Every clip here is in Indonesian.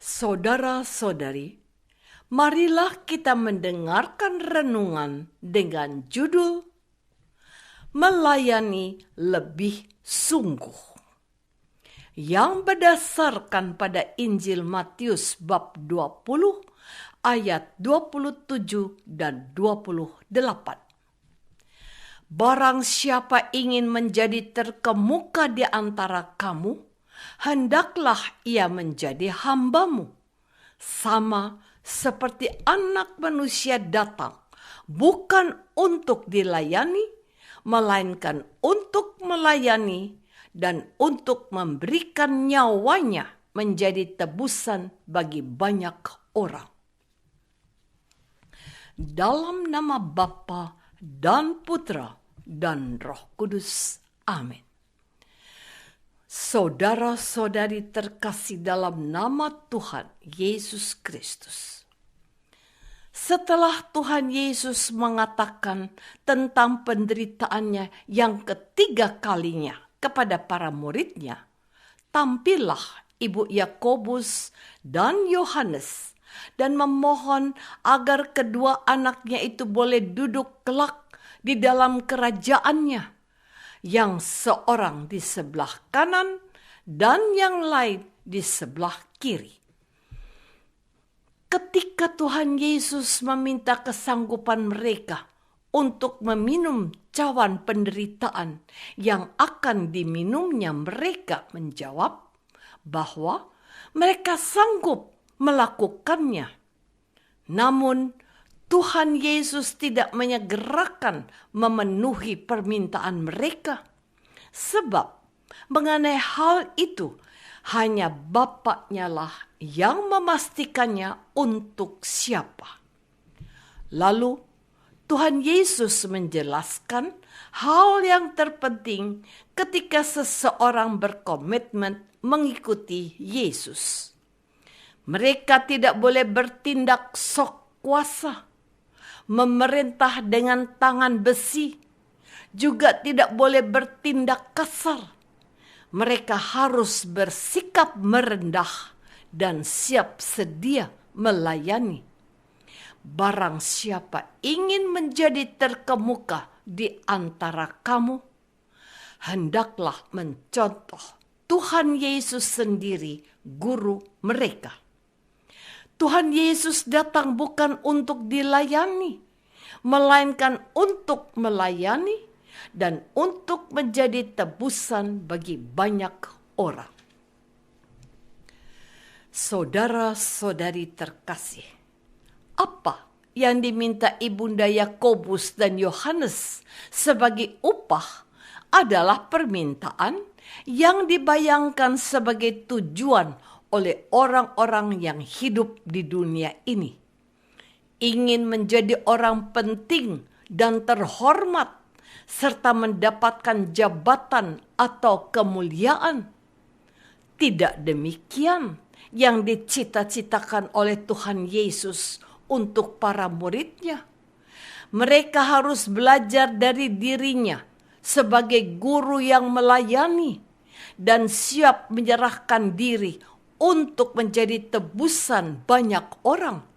Saudara-saudari, marilah kita mendengarkan renungan dengan judul Melayani Lebih Sungguh, yang berdasarkan pada Injil Matius bab 20 ayat 27 dan 28. Barang siapa ingin menjadi terkemuka di antara kamu, hendaklah ia menjadi hambamu, sama seperti Anak Manusia datang, bukan untuk dilayani, melainkan untuk melayani dan untuk memberikan nyawanya menjadi tebusan bagi banyak orang. Dalam nama Bapa dan Putra dan Roh Kudus. Amin. Saudara-saudari terkasih dalam nama Tuhan Yesus Kristus. Setelah Tuhan Yesus mengatakan tentang penderitaannya yang ketiga kalinya kepada para muridnya, tampillah ibu Yakobus dan Yohanes dan memohon agar kedua anaknya itu boleh duduk kelak di dalam kerajaannya, yang seorang di sebelah kanan dan yang lain di sebelah kiri. Ketika Tuhan Yesus meminta kesanggupan mereka untuk meminum cawan penderitaan yang akan diminumnya, mereka menjawab bahwa mereka sanggup melakukannya. Namun Tuhan Yesus tidak menyegerakan memenuhi permintaan mereka, sebab mengenai hal itu hanya Bapaknya lah yang memastikannya untuk siapa. Lalu Tuhan Yesus menjelaskan hal yang terpenting ketika seseorang berkomitmen mengikuti Yesus. Mereka tidak boleh bertindak sok kuasa, memerintah dengan tangan besi, juga tidak boleh bertindak kasar. Mereka harus bersikap merendah dan siap sedia melayani. Barang siapa ingin menjadi terkemuka di antara kamu, hendaklah mencontoh Tuhan Yesus sendiri, guru mereka. Tuhan Yesus datang bukan untuk dilayani, melainkan untuk melayani dan untuk menjadi tebusan bagi banyak orang. Saudara-saudari terkasih, apa yang diminta Ibunda Yakobus dan Yohanes sebagai upah adalah permintaan yang dibayangkan sebagai tujuan oleh orang-orang yang hidup di dunia ini. Ingin menjadi orang penting dan terhormat, serta mendapatkan jabatan atau kemuliaan. Tidak demikian yang dicita-citakan oleh Tuhan Yesus untuk para muridnya. Mereka harus belajar dari dirinya sebagai guru yang melayani dan siap menyerahkan diri untuk menjadi tebusan banyak orang.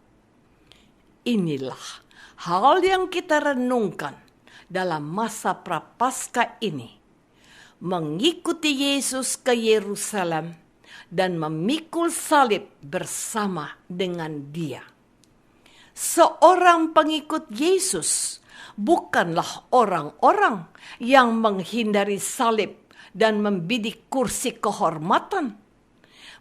Inilah hal yang kita renungkan dalam masa Prapaskah ini. Mengikuti Yesus ke Yerusalem dan memikul salib bersama dengan Dia. Seorang pengikut Yesus bukanlah orang-orang yang menghindari salib dan membidik kursi kehormatan.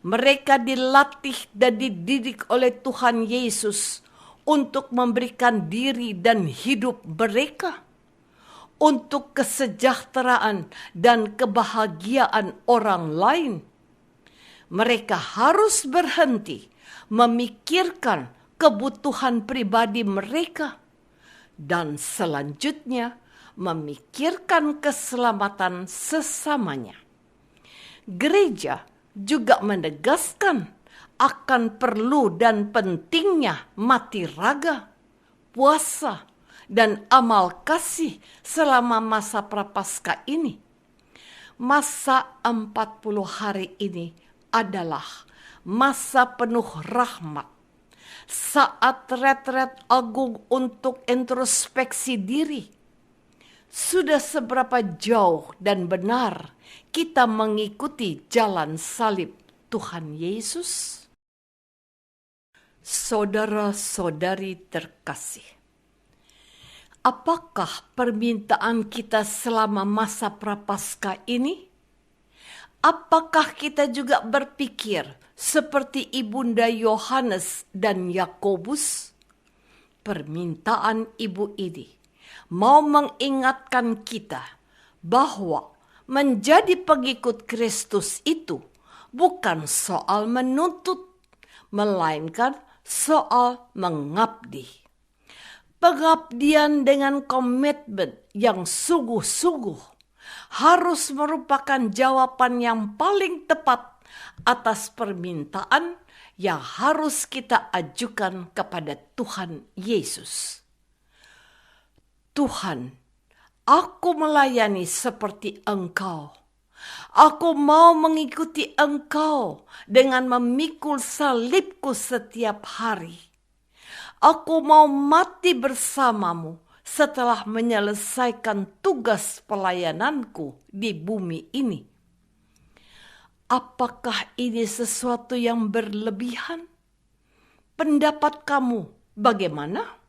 Mereka dilatih dan dididik oleh Tuhan Yesus untuk memberikan diri dan hidup mereka untuk kesejahteraan dan kebahagiaan orang lain. Mereka harus berhenti memikirkan kebutuhan pribadi mereka dan selanjutnya memikirkan keselamatan sesamanya. Gereja juga menegaskan akan perlu dan pentingnya mati raga, puasa, dan amal kasih selama masa Prapaskah ini. Masa 40 hari ini adalah masa penuh rahmat, saat retret agung untuk introspeksi diri. Sudah seberapa jauh dan benar kita mengikuti jalan salib Tuhan Yesus? Saudara-saudari terkasih, apakah permintaan kita selama masa Prapaskah ini? Apakah kita juga berpikir seperti Ibunda Yohanes dan Yakobus? Permintaan ibu ini mau mengingatkan kita bahwa menjadi pengikut Kristus itu bukan soal menuntut, melainkan soal mengabdi. Pengabdian dengan komitmen yang sungguh-sungguh harus merupakan jawaban yang paling tepat atas permintaan yang harus kita ajukan kepada Tuhan Yesus. Tuhan, aku melayani seperti Engkau. Aku mau mengikuti Engkau dengan memikul salibku setiap hari. Aku mau mati bersamamu setelah menyelesaikan tugas pelayananku di bumi ini. Apakah ini sesuatu yang berlebihan? Pendapat kamu bagaimana?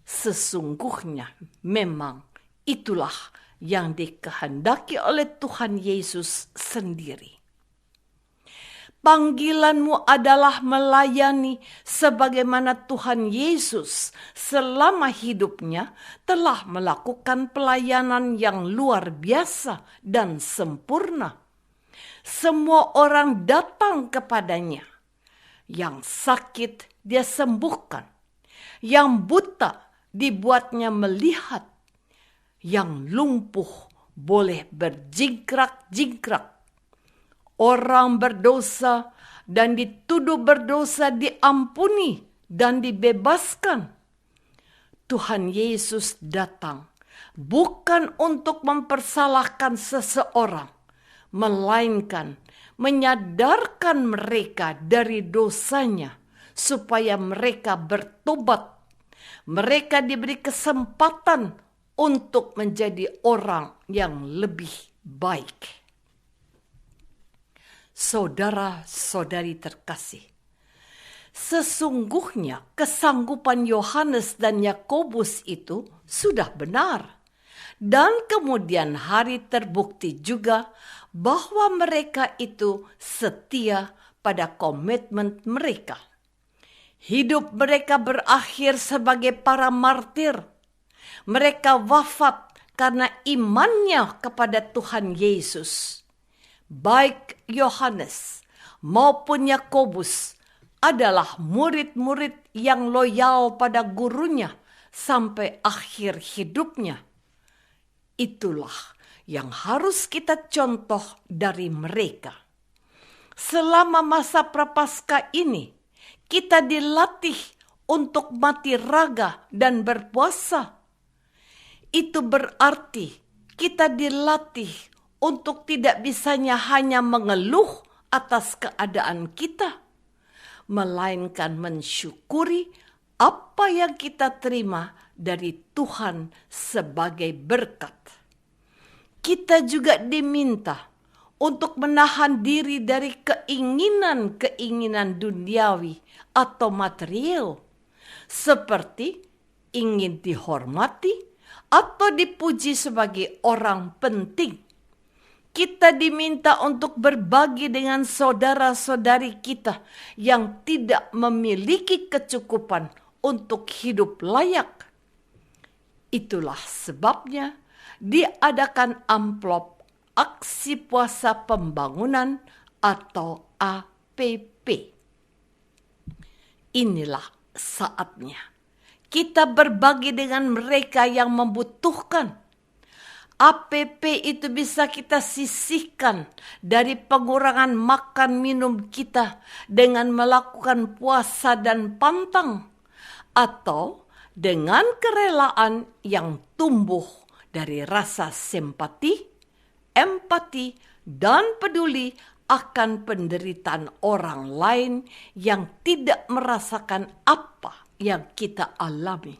Sesungguhnya memang itulah yang dikehendaki oleh Tuhan Yesus sendiri. Panggilanmu adalah melayani sebagaimana Tuhan Yesus selama hidupnya telah melakukan pelayanan yang luar biasa dan sempurna. Semua orang datang kepadanya. Yang sakit dia sembuhkan. Yang buta dibuatnya melihat. Yang lumpuh boleh berjingkrak-jingkrak. Orang berdosa dan dituduh berdosa diampuni dan dibebaskan. Tuhan Yesus datang bukan untuk mempersalahkan seseorang, melainkan menyadarkan mereka dari dosanya supaya mereka bertobat. Mereka diberi kesempatan untuk menjadi orang yang lebih baik. Saudara-saudari terkasih, sesungguhnya kesanggupan Yohanes dan Yakobus itu sudah benar. Dan kemudian hari terbukti juga bahwa mereka itu setia pada komitmen mereka. Hidup mereka berakhir sebagai para martir. Mereka wafat karena imannya kepada Tuhan Yesus. Baik Yohanes maupun Yakobus adalah murid-murid yang loyal pada gurunya sampai akhir hidupnya. Itulah yang harus kita contoh dari mereka. Selama masa Prapaskah ini, kita dilatih untuk mati raga dan berpuasa. Itu berarti kita dilatih untuk tidak bisanya hanya mengeluh atas keadaan kita, melainkan mensyukuri apa yang kita terima dari Tuhan sebagai berkat. Kita juga diminta untuk menahan diri dari keinginan-keinginan duniawi atau material, seperti ingin dihormati atau dipuji sebagai orang penting. Kita diminta untuk berbagi dengan saudara-saudari kita yang tidak memiliki kecukupan untuk hidup layak. Itulah sebabnya diadakan amplop Aksi Puasa Pembangunan atau APP. Inilah saatnya kita berbagi dengan mereka yang membutuhkan. APP itu bisa kita sisihkan dari pengurangan makan minum kita dengan melakukan puasa dan pantang, atau dengan kerelaan yang tumbuh dari rasa simpati, empati, dan peduli akan penderitaan orang lain yang tidak merasakan apa yang kita alami.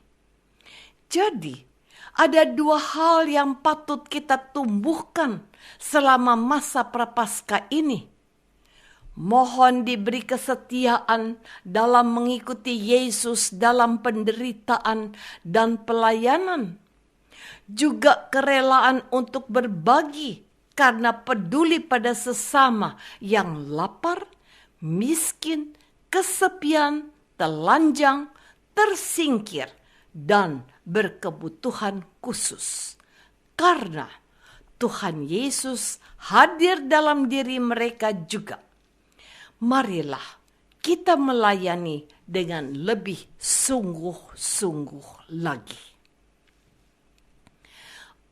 Jadi, ada dua hal yang patut kita tumbuhkan selama masa prapaskah ini. Mohon diberi kesetiaan dalam mengikuti Yesus dalam penderitaan dan pelayanan. Juga kerelaan untuk berbagi karena peduli pada sesama yang lapar, miskin, kesepian, telanjang, tersingkir, dan berkebutuhan khusus. Karena Tuhan Yesus hadir dalam diri mereka juga. Marilah kita melayani dengan lebih sungguh-sungguh lagi.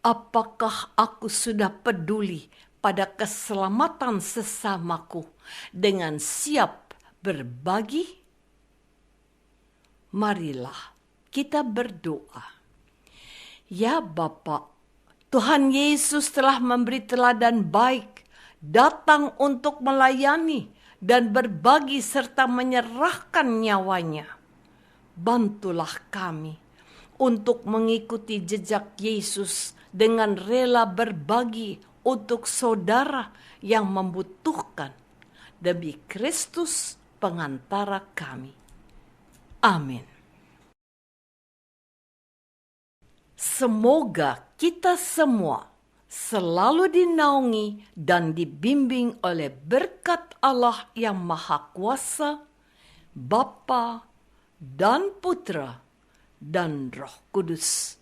Apakah aku sudah peduli pada keselamatan sesamaku dengan siap berbagi? Marilah kita berdoa. Ya Bapa, Tuhan Yesus telah memberi teladan baik, datang untuk melayani dan berbagi serta menyerahkan nyawanya. Bantulah kami untuk mengikuti jejak Yesus dengan rela berbagi untuk saudara yang membutuhkan demi Kristus pengantara kami. Amin. Semoga kita semua selalu dinaungi dan dibimbing oleh berkat Allah yang Maha Kuasa, Bapa dan Putra dan Roh Kudus.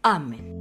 Amin.